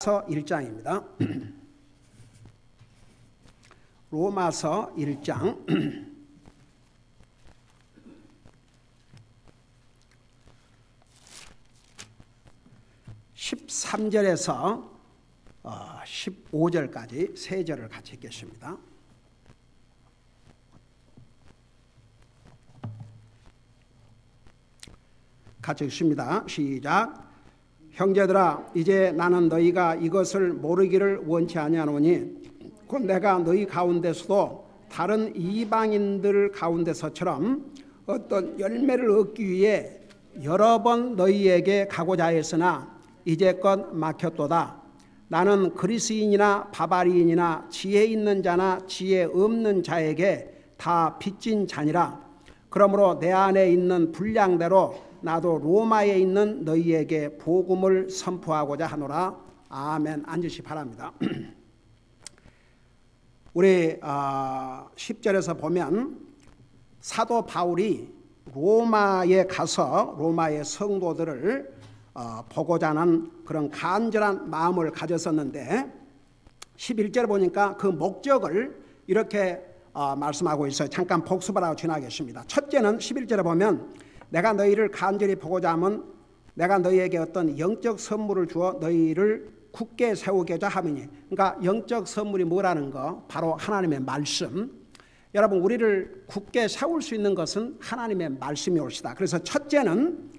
로마서 1장입니다. 로마서 1장 13절에서 15절까지 세 절을 같이 읽겠습니다. 같이 읽습니다. 시작. 형제들아, 이제 나는 너희가 이것을 모르기를 원치 아니하노니 곧 내가 너희 가운데서도 다른 이방인들 가운데서처럼 어떤 열매를 얻기 위해 여러 번 너희에게 가고자 했으나 이제껏 막혔도다. 나는 그리스인이나 바바리인이나 지혜 있는 자나 지혜 없는 자에게 다 빚진 자니라. 그러므로 내 안에 있는 분량대로 나도 로마에 있는 너희에게 복음을 선포하고자 하노라. 아멘. 앉으시 바랍니다. 우리 10절에서 보면 사도 바울이 로마에 가서 로마의 성도들을 보고자 하는 그런 간절한 마음을 가졌었는데 11절 보니까 그 목적을 이렇게 말씀하고 있어요. 잠깐 복습을 하고 지나가겠습니다. 첫째는 11절에 보면 내가 너희를 간절히 보고자 하면 내가 너희에게 어떤 영적 선물을 주어 너희를 굳게 세우고자 함이니, 그러니까 영적 선물이 뭐라는 거? 바로 하나님의 말씀. 여러분, 우리를 굳게 세울 수 있는 것은 하나님의 말씀이 옳시다. 그래서 첫째는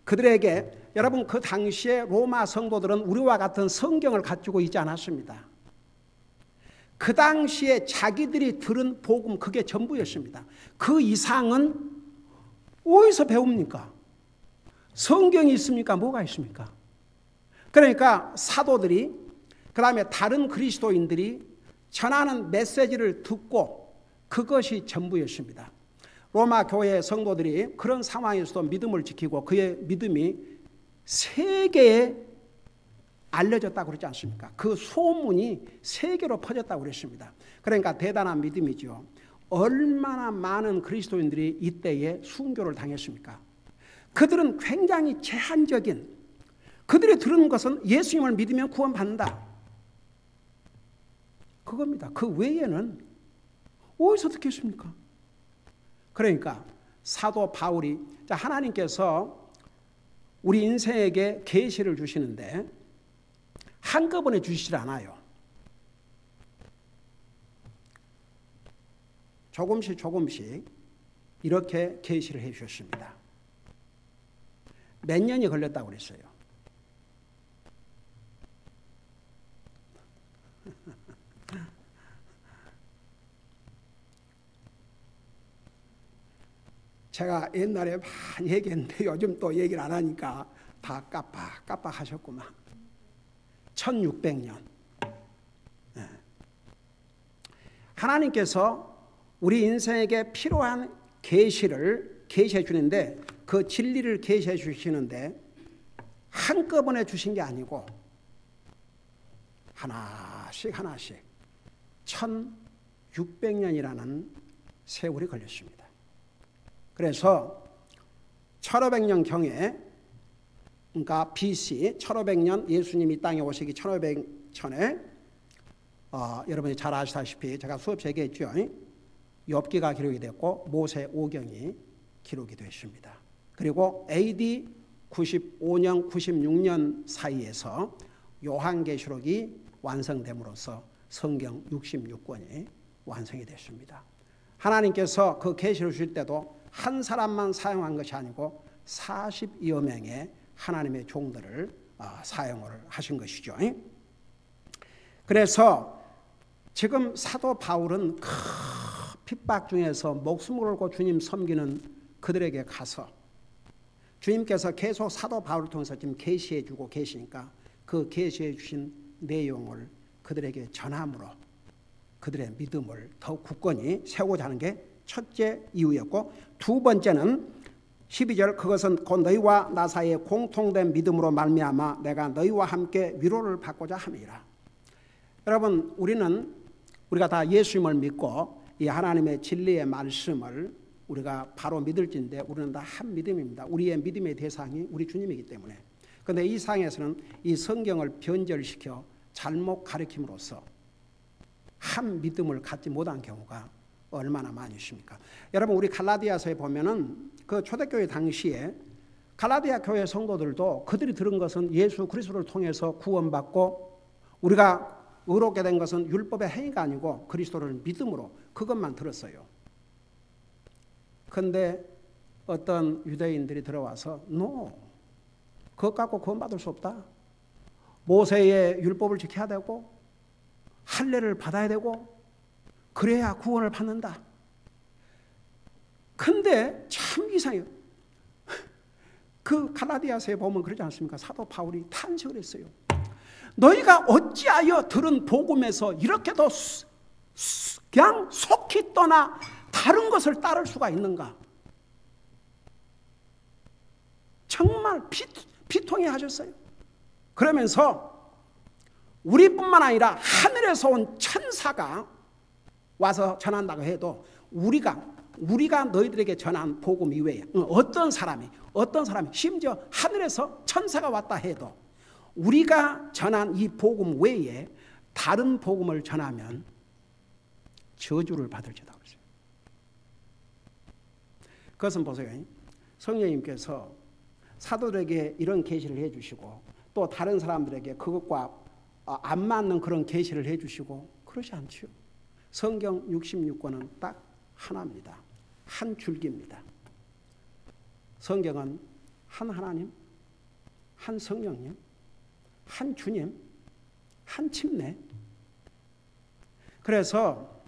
그들에게, 여러분 그 당시에 로마 성도들은 우리와 같은 성경을 가지고 있지 않았습니다. 그 당시에 자기들이 들은 복음, 그게 전부였습니다. 그 이상은 어디서 배웁니까? 성경이 있습니까? 뭐가 있습니까? 그러니까 사도들이, 그 다음에 다른 그리스도인들이 전하는 메시지를 듣고 그것이 전부였습니다. 로마 교회의 성도들이 그런 상황에서도 믿음을 지키고 그의 믿음이 세계에 알려졌다고 그러지 않습니까? 그 소문이 세계로 퍼졌다고 그랬습니다. 그러니까 대단한 믿음이죠. 얼마나 많은 그리스도인들이 이때에 순교를 당했습니까? 그들은 굉장히 제한적인, 그들이 들은 것은 예수님을 믿으면 구원받는다, 그겁니다. 그 외에는 어디서 듣겠습니까? 그러니까 사도 바울이, 하나님께서 우리 인생에게 계시를 주시는데 한꺼번에 주시질 않아요. 조금씩 이렇게 계시를 해 주셨습니다. 몇 년이 걸렸다고 그랬어요. 제가 옛날에 많이 얘기했는데 요즘 또 얘기를 안 하니까 다 깜빡 하셨구만. 1600년. 하나님께서 우리 인생에게 필요한 계시를 계시해 주는데, 그 진리를 계시해 주시는데 한꺼번에 주신 게 아니고 하나씩 1600년이라는 세월이 걸렸습니다. 그래서 1500년경에, 그러니까 BC 1500년, 예수님이 땅에 오시기 1500년에 여러분이 잘 아시다시피 제가 수업에 얘기했죠. 욥기가 기록이 됐고 모세 오경이 기록이 됐습니다. 그리고 AD 95년, 96년 사이에서 요한계시록이 완성됨으로써 성경 66권이 완성이 됐습니다. 하나님께서 그 계시를 주실 때도 한 사람만 사용한 것이 아니고 40여 명의 하나님의 종들을 사용을 하신 것이죠. 그래서 지금 사도 바울은 핍박 중에서 목숨을 걸고 주님 섬기는 그들에게 가서 주님께서 계속 사도 바울을 통해서 지금 계시해 주고 계시니까 그 계시해 주신 내용을 그들에게 전함으로 그들의 믿음을 더욱 굳건히 세우고자 하는 게 첫째 이유였고, 두 번째는 12절, 그것은 곧 너희와 나 사이에 공통된 믿음으로 말미암아 내가 너희와 함께 위로를 받고자 함이라. 여러분, 우리가 다 예수님을 믿고 이 하나님의 진리의 말씀을 우리가 바로 믿을진데 우리는 다 한 믿음입니다. 우리의 믿음의 대상이 우리 주님이기 때문에. 그런데 이 상에서는 이 성경을 변절시켜 잘못 가르침으로써 한 믿음을 갖지 못한 경우가 얼마나 많이 있습니까? 여러분, 우리 갈라디아서에 보면은 그 초대교회 당시에 갈라디아 교회 성도들도 그들이 들은 것은 예수 그리스도를 통해서 구원받고 우리가 의롭게 된 것은 율법의 행위가 아니고 그리스도를 믿음으로 그것만 들었어요. 그런데 어떤 유대인들이 들어와서 그것 갖고 구원받을 수 없다. 모세의 율법을 지켜야 되고 할례를 받아야 되고 그래야 구원을 받는다. 근데 참 이상해요. 그 갈라디아서에 보면 그러지 않습니까? 사도 바울이 탄식을 했어요. 너희가 어찌하여 들은 복음에서 이렇게도 그냥 속히 떠나 다른 것을 따를 수가 있는가? 정말 비통해 하셨어요. 그러면서 우리뿐만 아니라 하늘에서 온 천사가 와서 전한다고 해도 우리가 너희들에게 전한 복음 이외에 어떤 사람이 심지어 하늘에서 천사가 왔다 해도 우리가 전한 이 복음 외에 다른 복음을 전하면 저주를 받을지다 그랬어요. 그것은 보세요. 성령님께서 사도들에게 이런 계시를 해주시고 또 다른 사람들에게 그것과 안 맞는 그런 계시를 해주시고 그러지 않죠. 성경 66권은 딱 하나입니다. 한 줄기입니다. 성경은 한 하나님, 한 성령님, 한 주님, 한 침례. 그래서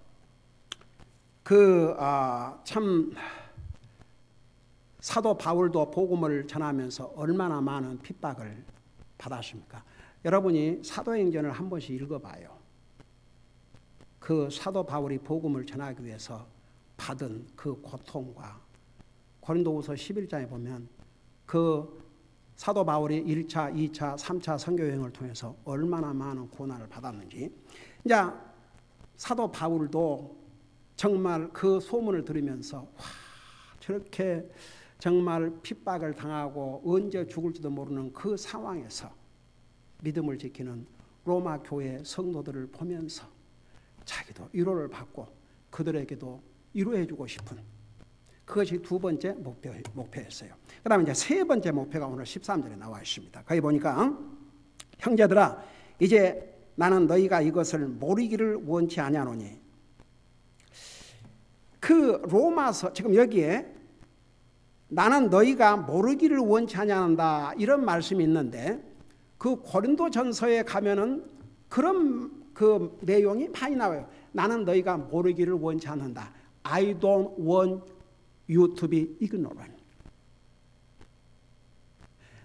참 사도 바울도 복음을 전하면서 얼마나 많은 핍박을 받았습니까? 여러분이 사도행전을 한 번씩 읽어봐요. 그 사도 바울이 복음을 전하기 위해서 받은 그 고통과 고린도후서 11장에 보면 그 사도 바울이 1차, 2차, 3차 선교여행을 통해서 얼마나 많은 고난을 받았는지. 이제 사도 바울도 정말 그 소문을 들으면서 저렇게 정말 핍박을 당하고 언제 죽을지도 모르는 그 상황에서 믿음을 지키는 로마 교회 성도들을 보면서 자기도 위로를 받고 그들에게도 위로해주고 싶은 그것이 두 번째 목표였어요. 그 다음에 이제 세 번째 목표가 오늘 13절에 나와 있습니다. 거기 보니까 형제들아 이제 나는 너희가 이것을 모르기를 원치 아니하노니 그 로마서 지금 여기에 나는 너희가 모르기를 원치 아니한다 이런 말씀이 있는데 그 고린도전서에 가면은 그런 그 내용이 많이 나와요. 나는 너희가 모르기를 원치 않는다. I don't want you to be ignorant.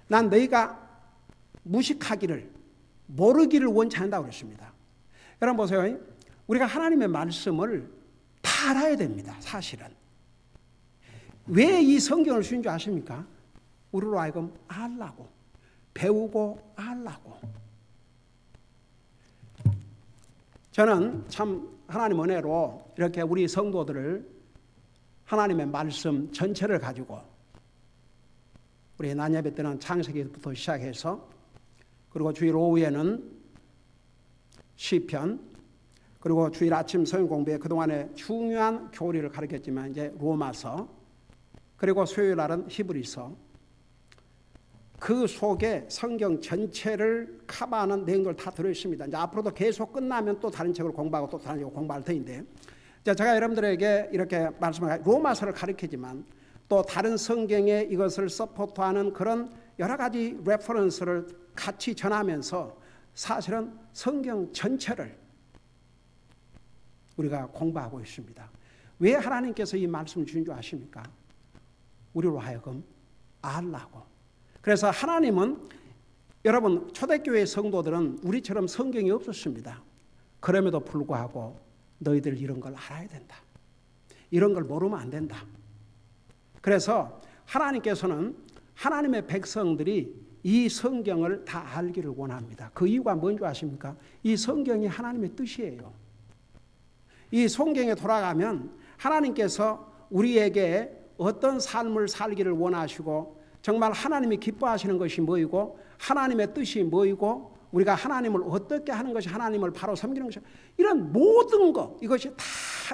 난 너희가 무식하기를 모르기를 원치 않는다고 그랬습니다. 여러분 보세요. 우리가 하나님의 말씀을 다 알아야 됩니다. 사실은. 왜 이 성경을 쓰는 줄 아십니까? 우리로 하여금 알라고, 배우고 알라고. 저는 참 하나님 은혜로 이렇게 우리 성도들을 하나님의 말씀 전체를 가지고 우리 난예배 때는 창세기부터 시작해서 그리고 주일 오후에는 시편 그리고 주일 아침 성경 공부에 그동안에 중요한 교리를 가르쳤지만 이제 로마서 그리고 수요일 날은 히브리서 그 속에 성경 전체를 커버하는 내용들 다 들어있습니다. 이제 앞으로도 계속 끝나면 또 다른 책을 공부하고 또 다른 책을 공부할 터인데 제가 여러분들에게 이렇게 말씀을 로마서를 가르치지만 또 다른 성경에 이것을 서포트하는 그런 여러 가지 레퍼런스를 같이 전하면서 사실은 성경 전체를 우리가 공부하고 있습니다. 왜 하나님께서 이 말씀을 주신 줄 아십니까? 우리로 하여금 알라고. 그래서 하나님은 여러분 초대교회 성도들은 우리처럼 성경이 없었습니다. 그럼에도 불구하고 너희들 이런 걸 알아야 된다. 이런 걸 모르면 안 된다. 그래서 하나님께서는 하나님의 백성들이 이 성경을 다 알기를 원합니다. 그 이유가 뭔지 아십니까? 이 성경이 하나님의 뜻이에요. 이 성경에 돌아가면 하나님께서 우리에게 어떤 삶을 살기를 원하시고 정말 하나님이 기뻐하시는 것이 뭐이고 하나님의 뜻이 뭐이고 우리가 하나님을 어떻게 하는 것이 하나님을 바로 섬기는 것이 이런 모든 것 이것이 다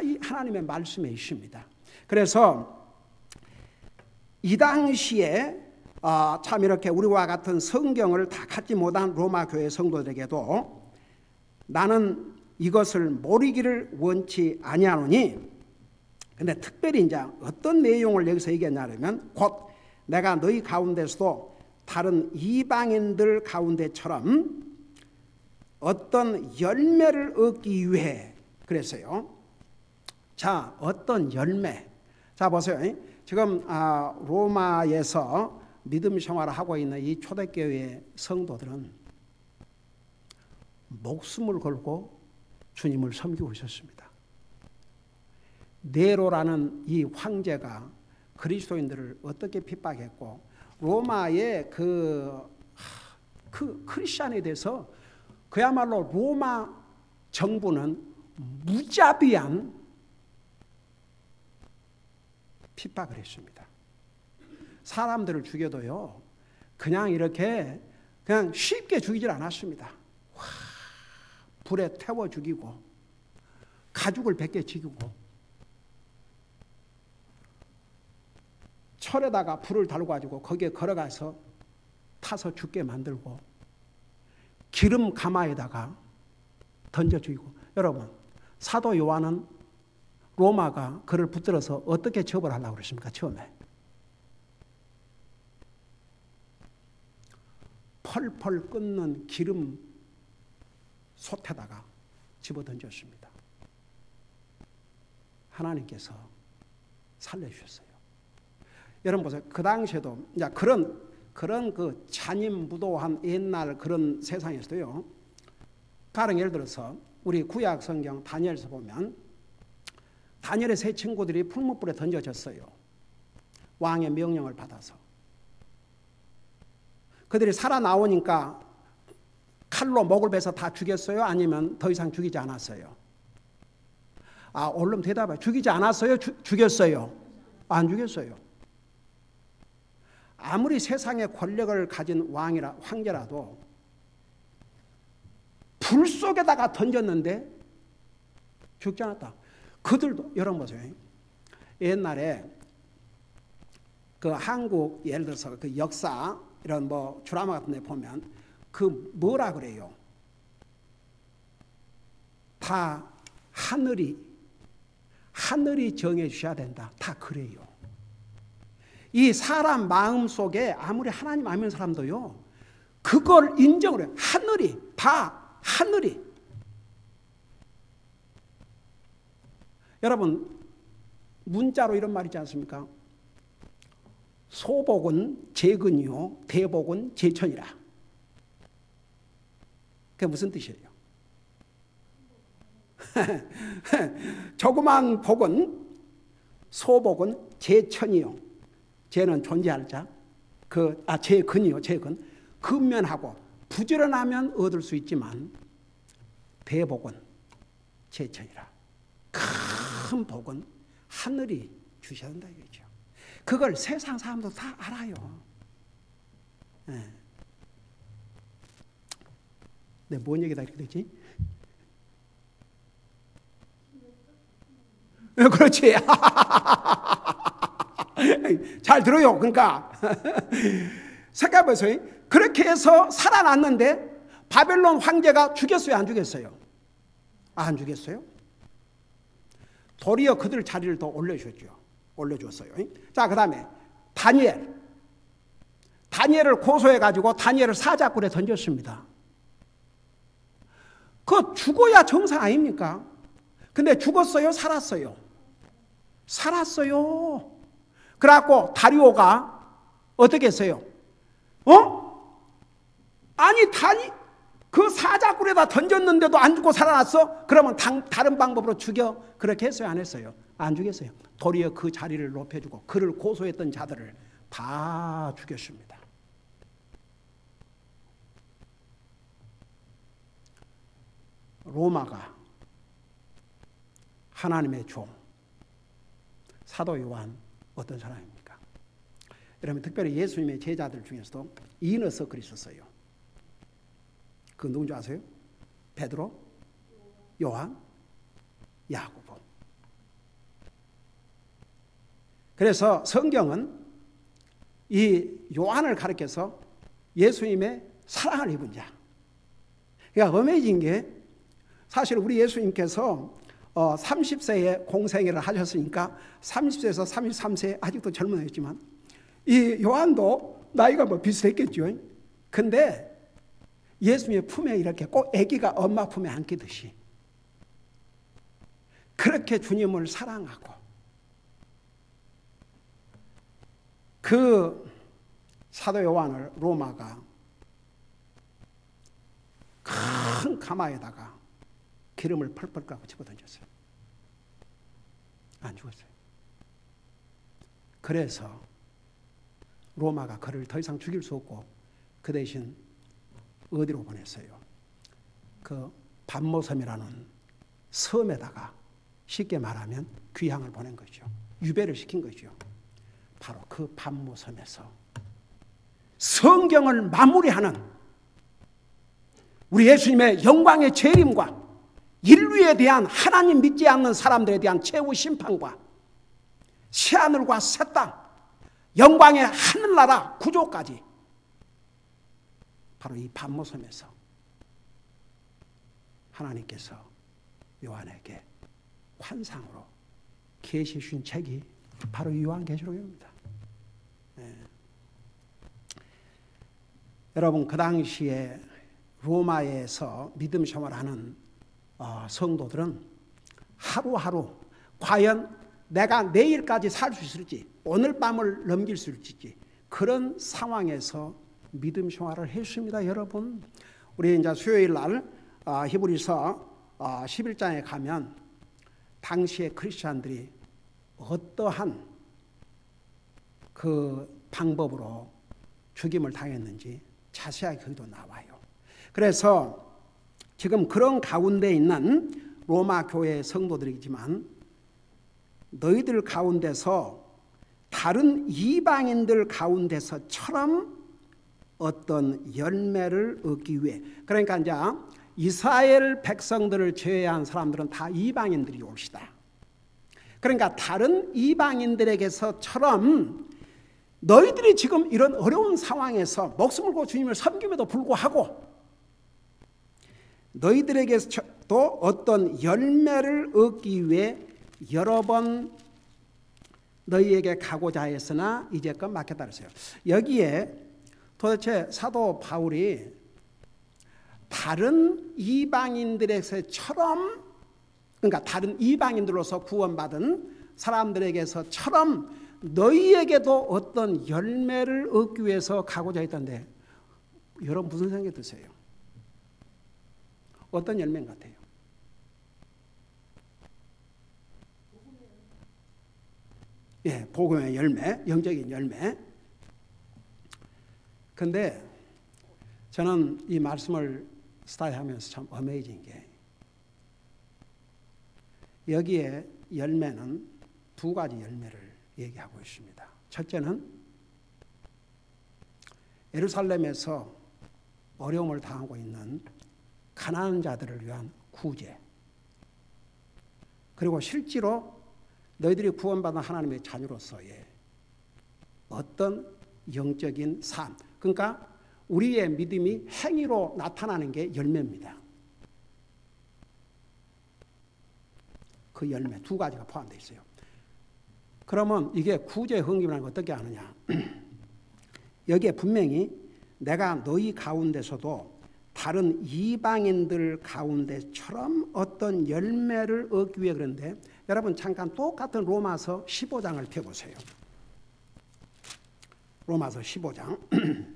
이 하나님의 말씀에 있습니다. 그래서 이 당시에 참 이렇게 우리와 같은 성경을 다 갖지 못한 로마 교회 성도들에게도 나는 이것을 모르기를 원치 아니하노니 근데 특별히 이제 어떤 내용을 여기서 얘기했냐면 곧 내가 너희 가운데서도 다른 이방인들 가운데처럼 어떤 열매를 얻기 위해 그랬어요. 자, 어떤 열매. 자, 보세요. 지금 로마에서 믿음 생활을 하고 있는 이 초대교회 성도들은 목숨을 걸고 주님을 섬기고 있었습니다. 네로라는 이 황제가 그리스도인들을 어떻게 핍박했고 로마의 그 크리스찬에 대해서 그야말로 로마 정부는 무자비한 핍박을 했습니다. 사람들을 죽여도요 그냥 이렇게 그냥 쉽게 죽이질 않았습니다. 불에 태워 죽이고 가죽을 벗겨 죽이고 철에다가 불을 달고 가지고 거기에 걸어가서 타서 죽게 만들고 기름 가마에다가 던져 죽이고 여러분 사도 요한은 로마가 그를 붙들어서 어떻게 처벌하려고 그랬습니까? 처음에 펄펄 끓는 기름 솥에다가 집어던졌습니다. 하나님께서 살려주셨어요. 여러분 보세요. 그 당시에도 이제 그런 그 잔인무도한 옛날 그런 세상에서도요. 가령 예를 들어서 우리 구약 성경 다니엘서 보면 다니엘의 세 친구들이 풀무불에 던져졌어요. 왕의 명령을 받아서. 그들이 살아나오니까 칼로 목을 베서 다 죽였어요? 아니면 더 이상 죽이지 않았어요? 얼른 대답해. 죽이지 않았어요? 죽였어요? 안 죽였어요. 아무리 세상의 권력을 가진 황제라도 불 속에다가 던졌는데 죽지 않았다. 그들도 여러분 보세요. 옛날에 그 한국 예를 들어서 그 역사 이런 뭐 드라마 같은 데 보면 그 뭐라 그래요? 다 하늘이 정해 주셔야 된다. 다 그래요. 이 사람 마음 속에 아무리 하나님 아는 사람도요. 그걸 인정을 해요. 하늘이. 여러분 문자로 이런 말 있지 않습니까? 소복은 재근이요 대복은 제천이라. 그게 무슨 뜻이에요? 조그만 복은 소복은 제천이요. 제는 존재할 자. 제근이요. 제근. 근면하고 부지런하면 얻을 수 있지만 대복은 제천이라. 큰 복은 하늘이 주셔야 된다 이거죠. 그걸 세상 사람도 다 알아요. 네. 뭔 얘기다 이렇게 되지? 그렇지. 잘 들어요. 그러니까 생각해보세요. 그렇게 해서 살아났는데 바벨론 황제가 죽였어요? 안 죽였어요? 안 죽였어요? 도리어 그들 자리를 더 올려줬어요. 자, 그 다음에 다니엘을 고소해가지고 다니엘을 사자굴에 던졌습니다. 그거 죽어야 정상 아닙니까? 근데 죽었어요? 살았어요? 살았어요. 그래갖고 다리오가 어떻게 했어요? 그 사자굴에다 던졌는데도 안 죽고 살아났어? 그러면 다른 방법으로 죽여. 그렇게 했어요? 안 했어요? 안 죽였어요. 도리어 그 자리를 높여주고 그를 고소했던 자들을 다 죽였습니다. 로마가 하나님의 종 사도 요한 어떤 사람입니까? 여러분 특별히 예수님의 제자들 중에서도 이너서클이 있었어요. 그 누군지 아세요? 베드로, 요한, 야고보. 그래서 성경은 이 요한을 가리켜서 예수님의 사랑을 입은 자. 그러니까 어메이징 게 사실 우리 예수님께서 30세에 공생애를 하셨으니까 30세에서 33세 아직도 젊은 애였지만 이 요한도 나이가 뭐 비슷했겠죠. 근데 예수님의 품에 이렇게 꼭 아기가 엄마 품에 안기듯이 그렇게 주님을 사랑하고 그 사도 요한을 로마가 큰 가마에다가 기름을 펄펄 까고 집어던졌어요. 안 죽었어요. 그래서 로마가 그를 더 이상 죽일 수 없고 그 대신 어디로 보냈어요? 그 반모섬이라는 섬에다가 쉽게 말하면 귀향을 보낸 거죠. 유배를 시킨 거죠. 바로 그 반모섬에서 성경을 마무리하는 우리 예수님의 영광의 재림과 인류에 대한 하나님 믿지 않는 사람들에 대한 최후 심판과 새하늘과 새 땅, 영광의 하늘나라 구조까지 바로 이 반모섬에서 하나님께서 요한에게 환상으로 계시 주신 책이 바로 이 요한계시록입니다. 네. 여러분 그 당시에 로마에서 믿음 생활을 하는 성도들은 하루하루 과연 내가 내일까지 살 수 있을지 오늘 밤을 넘길 수 있을지 그런 상황에서 믿음 생활을 했습니다. 여러분 우리 이제 수요일 날 히브리서 11장에 가면 당시의 크리스찬들이 어떠한 그 방법으로 죽임을 당했는지 자세하게 거기도 나와요. 그래서 지금 그런 가운데 있는 로마 교회 성도들이지만 너희들 가운데서 다른 이방인들 가운데서처럼 어떤 열매를 얻기 위해 그러니까 이제 이스라엘 백성들을 제외한 사람들은 다 이방인들이 옵시다. 그러니까 다른 이방인들에게서처럼 너희들이 지금 이런 어려운 상황에서 목숨을 걸고 주님을 섬김에도 불구하고 너희들에게도 어떤 열매를 얻기 위해 여러 번 너희에게 가고자 했으나 이제껏 막혔다 그랬어요. 여기에 도대체 사도 바울이 다른 이방인들에게서처럼 그러니까 다른 이방인들로서 구원받은 사람들에게서처럼 너희에게도 어떤 열매를 얻기 위해서 가고자 했던데 여러분 무슨 생각이 드세요? 어떤 열매인 것 같아요? 예, 복음의 열매, 영적인 열매. 근데 저는 이 말씀을 스타디하면서 참 어메이징 게 여기에 열매는 두 가지 열매를 얘기하고 있습니다. 첫째는 예루살렘에서 어려움을 당하고 있는 가난한 자들을 위한 구제. 그리고 실제로 너희들이 구원받은 하나님의 자녀로서의 어떤 영적인 삶. 그러니까 우리의 믿음이 행위로 나타나는 게 열매입니다. 그 열매 두 가지가 포함되어 있어요. 그러면 이게 구제 흥김이라는 걸 어떻게 아느냐? 여기에 분명히 내가 너희 가운데서도 다른 이방인들 가운데처럼 어떤 열매를 얻기 위해 그런데 여러분 잠깐 똑같은 로마서 15장을 펴보세요. 로마서 15장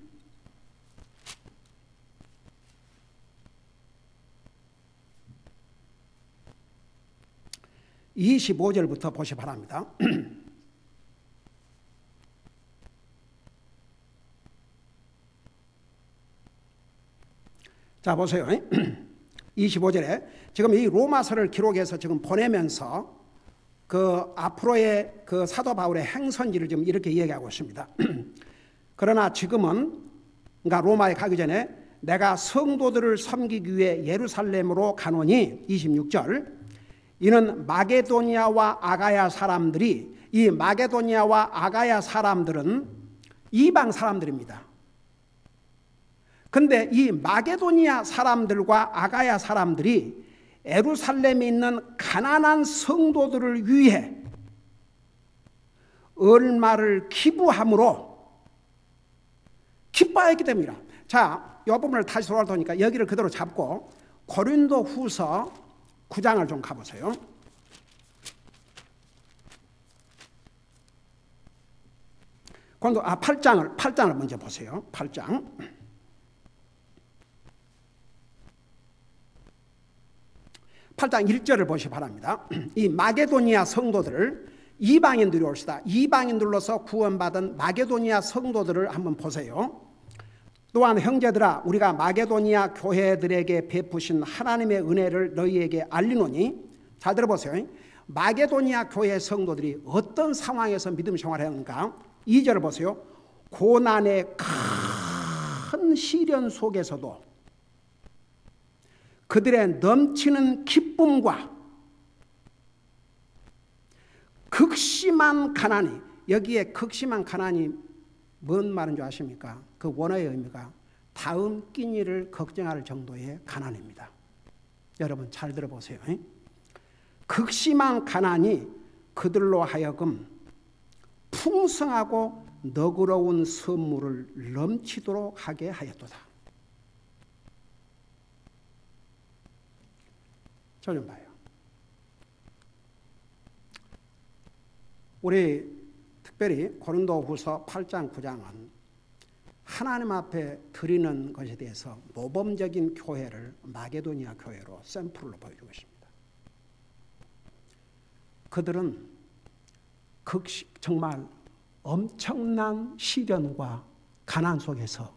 25절부터 보시 바랍니다. 자 보세요. 25절에 지금 이 로마서를 기록해서 지금 보내면서 그 앞으로의 그 사도 바울의 행선지를 지금 이렇게 이야기하고 있습니다. 그러나 지금은 그러니까 로마에 가기 전에 내가 성도들을 섬기기 위해 예루살렘으로 가노니 26절 이는 마게도니아와 아가야 사람들이 이 마게도니아와 아가야 사람들은 이방 사람들입니다. 근데 이 마게도니아 사람들과 아가야 사람들이 예루살렘에 있는 가난한 성도들을 위해 얼마를 기부함으로 기뻐했기 때문이라. 자, 이 부분을 다시 돌아올 테니까 여기를 그대로 잡고 고린도 후서 9장을 좀 가보세요. 고린도 8장을 먼저 보세요. 8장. 8장 1절을 보시기 바랍니다. 이 마게도니아 성도들을 이방인들이 올시다. 이방인들로서 구원받은 마게도니아 성도들을 한번 보세요. 또한 형제들아 우리가 마게도니아 교회들에게 베푸신 하나님의 은혜를 너희에게 알리노니 잘 들어보세요. 마게도니아 교회 성도들이 어떤 상황에서 믿음 생활하는가? 2절을 보세요. 고난의 큰 시련 속에서도 그들의 넘치는 기쁨과 극심한 가난이, 여기에 극심한 가난이 뭔 말인 줄 아십니까? 그 원어의 의미가 다음 끼니를 걱정할 정도의 가난입니다. 여러분 잘 들어보세요. 극심한 가난이 그들로 하여금 풍성하고 너그러운 선물을 넘치도록 하게 하였도다. 저 좀 봐요. 우리 특별히 고린도후서 8장 9장은 하나님 앞에 드리는 것에 대해서 모범적인 교회를 마게도니아 교회로 샘플로 보여주고 있습니다. 그들은 정말 엄청난 시련과 가난 속에서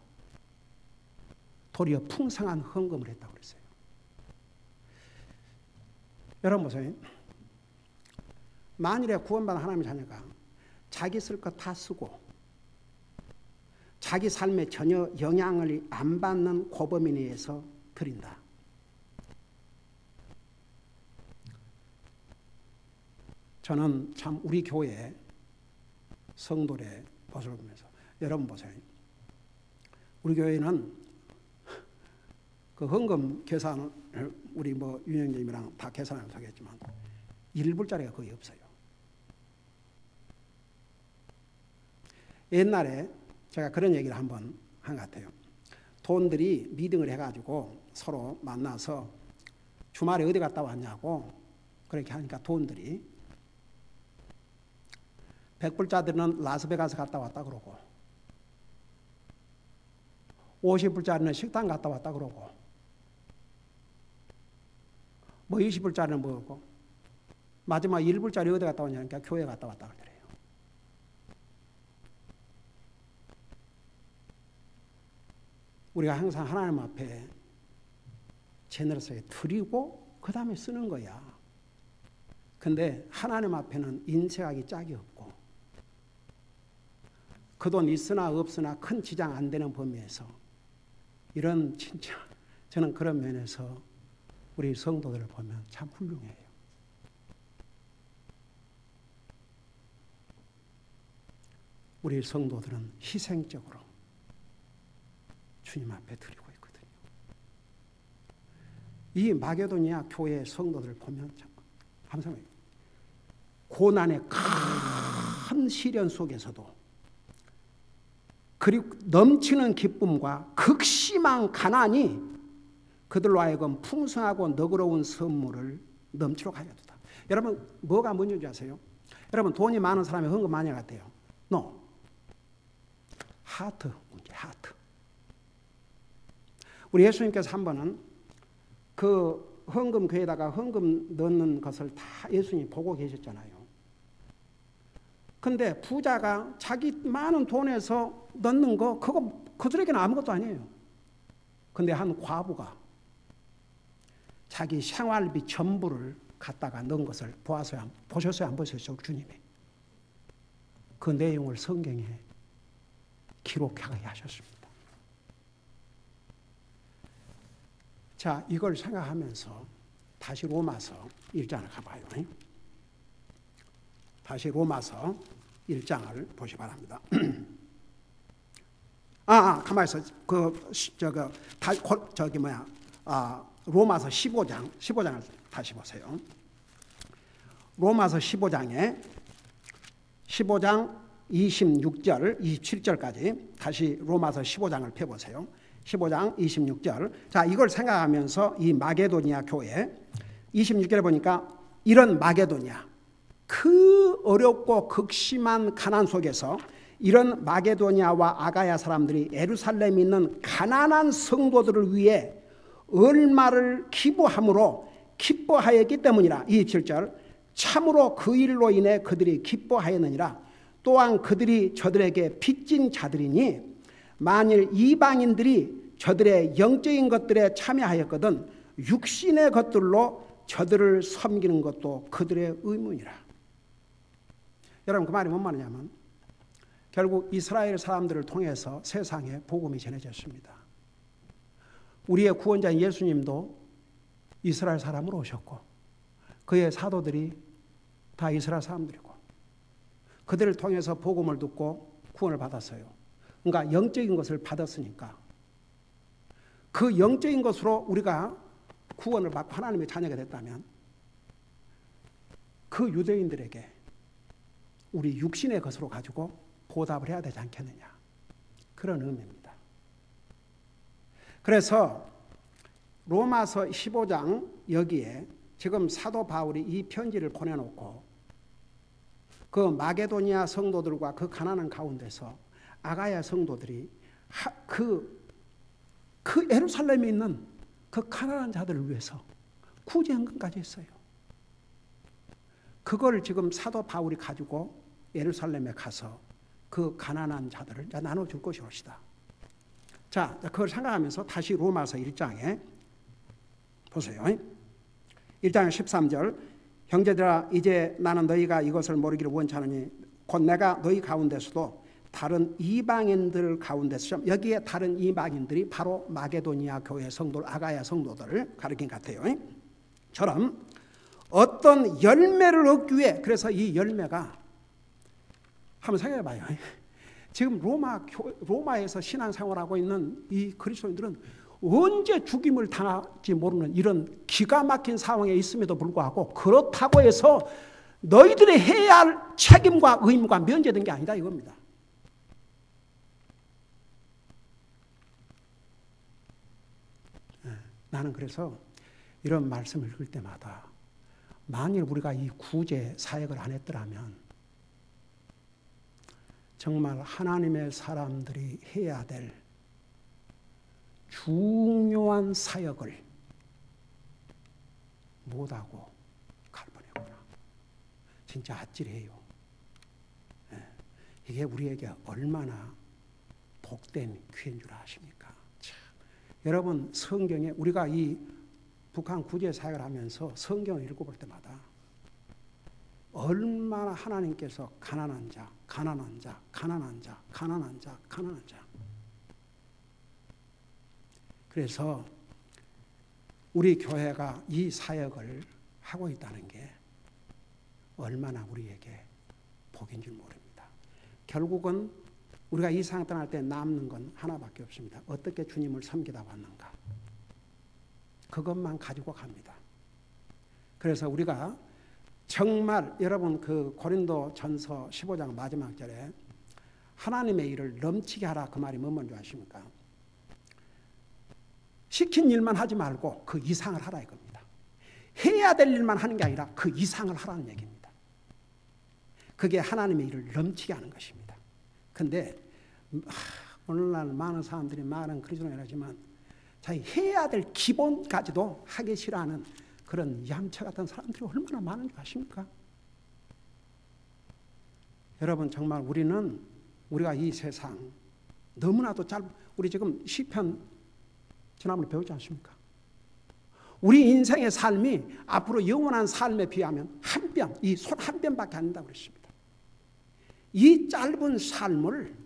도리어 풍성한 헌금을 했다고 그랬어요. 여러분 보세요. 만일에 구원받은 하나님의 자녀가 자기 쓸 것 다 쓰고 자기 삶에 전혀 영향을 안 받는 고범인에 의해서 드린다. 저는 참 우리 교회 성도의 모습을 보면서 여러분 보세요. 우리 교회는 그 헌금 계산을 우리 윤영님이랑 다 계산하면서 하겠지만 1불짜리가 거의 없어요. 옛날에 제가 그런 얘기를 한번 한 것 같아요. 돈들이 미팅을 해가지고 서로 만나서 주말에 어디 갔다 왔냐고 그렇게 하니까 돈들이 100불짜리는 라스베가스 갔다 왔다 그러고 50불짜리는 식당 갔다 왔다 그러고 20불짜리는 뭐고 마지막 1불짜리 어디 갔다 왔냐니까 교회 갔다 왔다 그러더래요. 우리가 항상 하나님 앞에 제너러스하게 드리고 그 다음에 쓰는 거야. 근데 하나님 앞에는 인색하기 짝이 없고 그 돈 있으나 없으나 큰 지장 안 되는 범위에서 이런 진짜 저는 그런 면에서 우리 성도들을 보면 참 훌륭해요. 우리 성도들은 희생적으로 주님 앞에 드리고 있거든요. 이 마게도니아 교회 성도들을 보면 참 감사해요. 고난의 큰 시련 속에서도 그리고 넘치는 기쁨과 극심한 가난이 그들로 하여금 풍성하고 너그러운 선물을 넘치도록 하였다. 여러분 뭐가 문제인지 아세요? 여러분 돈이 많은 사람이 헌금 많이 같아요. No. 하트 문제, 하트. 우리 예수님께서 한 번은 그 헌금 교회에다가 헌금 넣는 것을 다 예수님이 보고 계셨잖아요. 근데 부자가 자기 많은 돈에서 넣는 거 그거 그들에게는 아무것도 아니에요. 근데 한 과부가 자기 생활비 전부를 갖다가 넣은 것을 보셨어요? 안 보셨어요? 주님이. 그 내용을 성경에 기록하게 하셨습니다. 자, 이걸 생각하면서 다시 로마서 1장을 가봐요. 다시 로마서 1장을 보시 바랍니다. 가만히 있어. 로마서 15장을 다시 보세요. 로마서 15장 26절, 27절까지 다시 로마서 15장을 펴보세요. 15장 26절. 자, 이걸 생각하면서 이 마게도니아 교회 26절에 보니까 이런 마게도니아, 그 어렵고 극심한 가난 속에서 이런 마게도니아와 아가야 사람들이 예루살렘에 있는 가난한 성도들을 위해 얼마를 기부함으로 기뻐하였기 때문이라. 27절. 참으로 그 일로 인해 그들이 기뻐하였느니라. 또한 그들이 저들에게 빚진 자들이니 만일 이방인들이 저들의 영적인 것들에 참여하였거든 육신의 것들로 저들을 섬기는 것도 그들의 의무니라. 여러분, 그 말이 뭔 말이냐면 결국 이스라엘 사람들을 통해서 세상에 복음이 전해졌습니다. 우리의 구원자인 예수님도 이스라엘 사람으로 오셨고 그의 사도들이 다 이스라엘 사람들이고 그들을 통해서 복음을 듣고 구원을 받았어요. 그러니까 영적인 것을 받았으니까 그 영적인 것으로 우리가 구원을 받고 하나님의 자녀가 됐다면 그 유대인들에게 우리 육신의 것으로 가지고 보답을 해야 되지 않겠느냐, 그런 의미입니다. 그래서 로마서 15장 여기에 지금 사도 바울이 이 편지를 보내놓고 그 마게도니아 성도들과 그 가난한 가운데서 아가야 성도들이 그 예루살렘에 있는 그 가난한 자들을 위해서 구제헌금까지 했어요. 그걸 지금 사도 바울이 가지고 예루살렘에 가서 그 가난한 자들을 나눠줄 것이옵시다. 자, 그걸 생각하면서 다시 로마서 1장에 보세요. 1장 13절. 형제들아, 이제 나는 너희가 이것을 모르기를 원치 않으니 곧 내가 너희 가운데서도 다른 이방인들 가운데서, 여기에 다른 이방인들이 바로 마게도니아 교회 성도, 아가야 성도들을 가리킨 것 같아요. 처럼 어떤 열매를 얻기 위해, 그래서 이 열매가 한번 생각해 봐요. 지금 로마에서 신앙생활하고 있는 이 그리스도인들은 언제 죽임을 당할지 모르는 이런 기가 막힌 상황에 있음에도 불구하고 그렇다고 해서 너희들이 해야 할 책임과 의무가 면제된 게 아니다 이겁니다. 나는 그래서 이런 말씀을 읽을 때마다 만일 우리가 이 구제 사역을 안 했더라면 정말 하나님의 사람들이 해야 될 중요한 사역을 못하고 갈 뻔했구나. 진짜 아찔해요. 이게 우리에게 얼마나 복된 기회인 줄 아십니까? 참. 여러분, 성경에 우리가 이 북한 구제 사역을 하면서 성경을 읽어볼 때마다 얼마나 하나님께서 가난한 자, 가난한 자, 가난한 자, 가난한 자, 가난한 자. 그래서 우리 교회가 이 사역을 하고 있다는 게 얼마나 우리에게 복인 줄 모릅니다. 결국은 우리가 이 세상 떠날 때 남는 건 하나밖에 없습니다. 어떻게 주님을 섬기다 왔는가. 그것만 가지고 갑니다. 그래서 우리가 정말 여러분 그 고린도 전서 15장 마지막 절에 하나님의 일을 넘치게 하라, 그 말이 뭔 줄 아십니까? 시킨 일만 하지 말고 그 이상을 하라 이겁니다. 해야 될 일만 하는 게 아니라 그 이상을 하라는 얘기입니다. 그게 하나님의 일을 넘치게 하는 것입니다. 근데 오늘날 많은 사람들이 말은 그리스도인이라지만 자기 해야 될 기본까지도 하기 싫어하는 그런 얌체 같은 사람들이 얼마나 많은 줄 아십니까? 여러분, 정말 우리가 이 세상 너무나도 우리 지금 시편 지난번에 배우지 않습니까? 우리 인생의 삶이 앞으로 영원한 삶에 비하면 한 뼘, 이 손 한 뼘밖에 안 된다고 그랬습니다. 이 짧은 삶을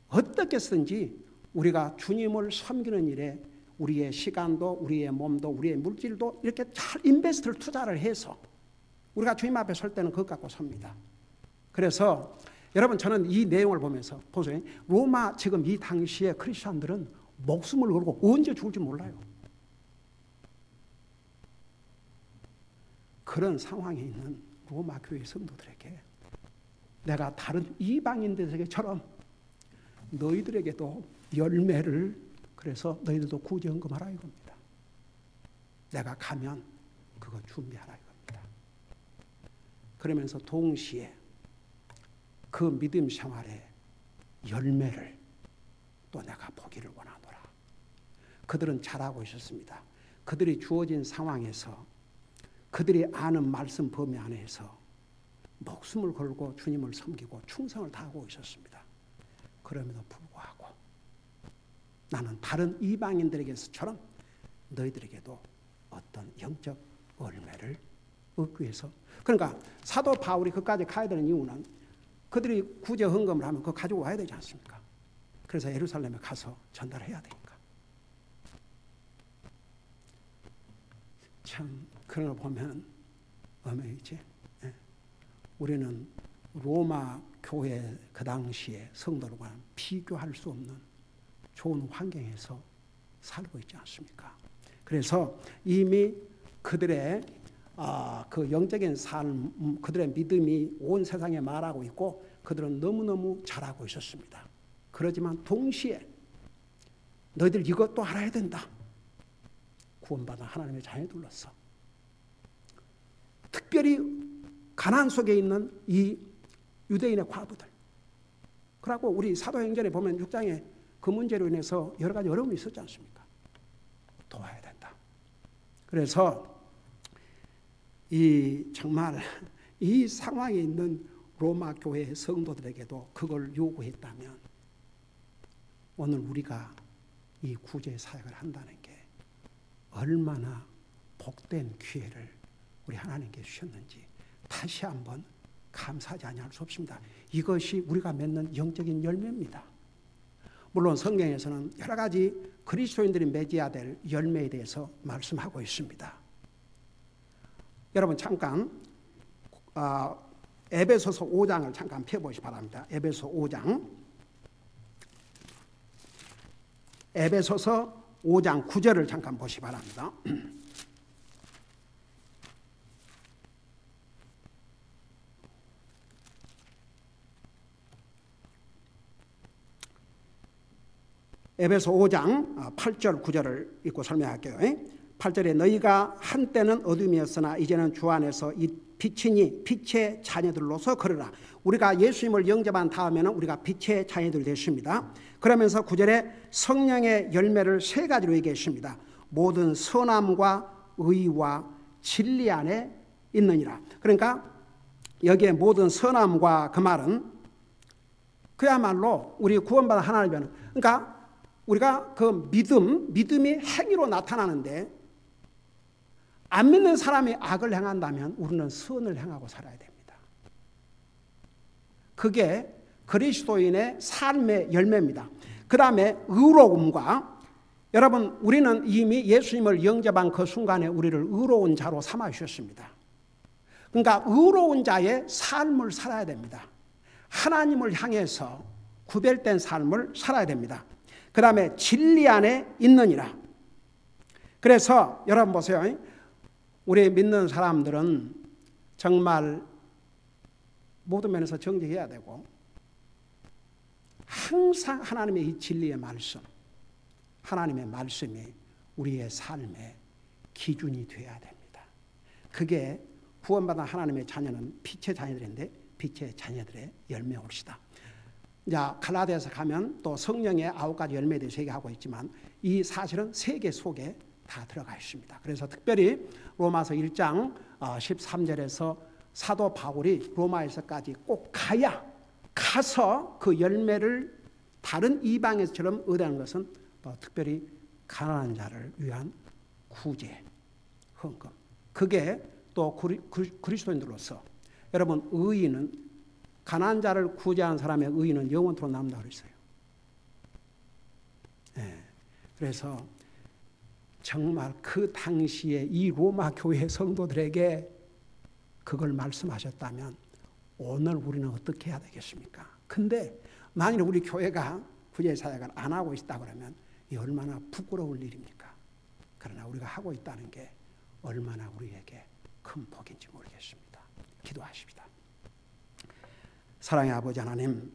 어떻게 쓰든지 우리가 주님을 섬기는 일에 우리의 시간도 우리의 몸도 우리의 물질도 이렇게 잘 인베스트를 투자를 해서 우리가 주님 앞에 설 때는 그것 갖고 섭니다. 그래서 여러분 저는 이 내용을 보면서 보세요. 로마 지금 이 당시에 크리스천들은 목숨을 걸고 언제 죽을지 몰라요. 그런 상황에 있는 로마 교회 성도들에게 내가 다른 이방인들에게처럼 너희들에게도 열매를 그래서 너희들도 구제헌금하라 이겁니다. 내가 가면 그거 준비하라 이겁니다. 그러면서 동시에 그 믿음 생활의 열매를 또 내가 보기를 원하노라. 그들은 잘하고 있었습니다. 그들이 주어진 상황에서 그들이 아는 말씀 범위 안에서 목숨을 걸고 주님을 섬기고 충성을 다하고 있었습니다. 그럼에도 불구하고 나는 다른 이방인들에게서처럼 너희들에게도 어떤 영적 열매를 얻기 위해서 그러니까 사도 바울이 그까지 가야 되는 이유는 그들이 구제 헌금을 하면 그거 가지고 와야 되지 않습니까? 그래서 예루살렘에 가서 전달해야 되니까. 참 그런 걸 보면 어메이지. 우리는 로마 교회 그 당시에 성도들과 비교할 수 없는 좋은 환경에서 살고 있지 않습니까? 그래서 이미 그들의 그 영적인 삶, 그들의 믿음이 온 세상에 말하고 있고 그들은 너무너무 잘하고 있었습니다. 그러지만 동시에 너희들 이것도 알아야 된다. 구원받은 하나님의 자녀들로서 특별히 가난 속에 있는 이 유대인의 과부들. 그리고 우리 사도행전에 보면 6장에 그 문제로 인해서 여러 가지 어려움이 있었지 않습니까? 도와야 된다. 그래서 정말 이 상황에 있는 로마 교회의 성도들에게도 그걸 요구했다면 오늘 우리가 이 구제 사역을 한다는 게 얼마나 복된 기회를 우리 하나님께 주셨는지 다시 한번 감사하지 아니할 수 없습니다. 이것이 우리가 맺는 영적인 열매입니다. 물론 성경에서는 여러 가지 그리스도인들이 맺어야 될 열매에 대해서 말씀하고 있습니다. 여러분 잠깐 에베소서 5장을 잠깐 펴보시기 바랍니다. 에베소 5장 에베소서 5장 9절을 잠깐 보시기 바랍니다. 에베소 5장 8절 9절을 읽고 설명할게요. 8절에 너희가 한때는 어둠이었으나 이제는 주 안에서 이 빛이니 빛의 자녀들로서 걸으라. 우리가 예수님을 영접한 다음에는 우리가 빛의 자녀들 됐습니다. 그러면서 9절에 성령의 열매를 세 가지로 얘기했습니다. 모든 선함과 의와 진리 안에 있느니라. 그러니까 여기에 모든 선함과 그 말은 그야말로 우리 구원받은 하나님은 그러니까 우리가 그 믿음이 행위로 나타나는데 안 믿는 사람이 악을 행한다면 우리는 선을 행하고 살아야 됩니다. 그게 그리스도인의 삶의 열매입니다. 그 다음에 의로움과 여러분 우리는 이미 예수님을 영접한 그 순간에 우리를 의로운 자로 삼아 주셨습니다. 그러니까 의로운 자의 삶을 살아야 됩니다. 하나님을 향해서 구별된 삶을 살아야 됩니다. 그 다음에 진리 안에 있느니라. 그래서 여러분 보세요. 우리 믿는 사람들은 정말 모든 면에서 정직해야 되고 항상 하나님의 이 진리의 말씀, 하나님의 말씀이 우리의 삶의 기준이 되어야 됩니다. 그게 구원받은 하나님의 자녀는 빛의 자녀들인데 빛의 자녀들의 열매 옳시다. 자, 갈라디아서 가면 또 성령의 9가지 열매에 대해서 얘기하고 있지만 이 사실은 세계 속에 다 들어가 있습니다. 그래서 특별히 로마서 1장 13절에서 사도 바울이 로마에서까지 꼭 가서 그 열매를 다른 이방에서처럼 얻는 것은 특별히 가난한 자를 위한 구제, 헌금. 그게 또 그리스도인들로서 여러분 의인은 가난한 자를 구제하는 사람의 의인은 영원토록 남는다고 그랬어요. 네. 그래서 정말 그 당시에 이 로마 교회 성도들에게 그걸 말씀하셨다면 오늘 우리는 어떻게 해야 되겠습니까? 근데 만일 우리 교회가 구제 사역을 안 하고 있다 그러면 이 얼마나 부끄러울 일입니까? 그러나 우리가 하고 있다는 게 얼마나 우리에게 큰 복인지 모르겠습니다. 기도하십시다. 사랑의 아버지 하나님,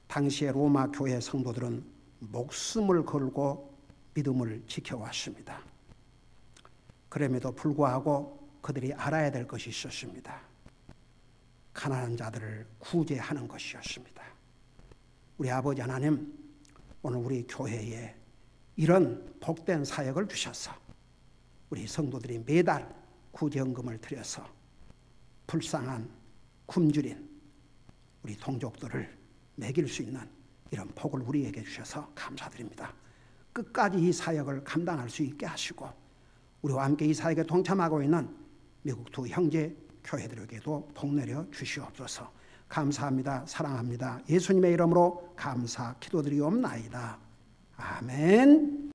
당시의 로마 교회 성도들은 목숨을 걸고 믿음을 지켜왔습니다. 그럼에도 불구하고 그들이 알아야 될 것이 있었습니다. 가난한 자들을 구제하는 것이었습니다. 우리 아버지 하나님, 오늘 우리 교회에 이런 복된 사역을 주셔서 우리 성도들이 매달 구제연금을 드려서 불쌍한 굶주린 우리 동족들을 먹일 수 있는 이런 복을 우리에게 주셔서 감사드립니다. 끝까지 이 사역을 감당할 수 있게 하시고 우리와 함께 이 사역에 동참하고 있는 미국 두 형제 교회들에게도 복 내려 주시옵소서. 감사합니다. 사랑합니다. 예수님의 이름으로 감사 기도드리옵나이다. 아멘.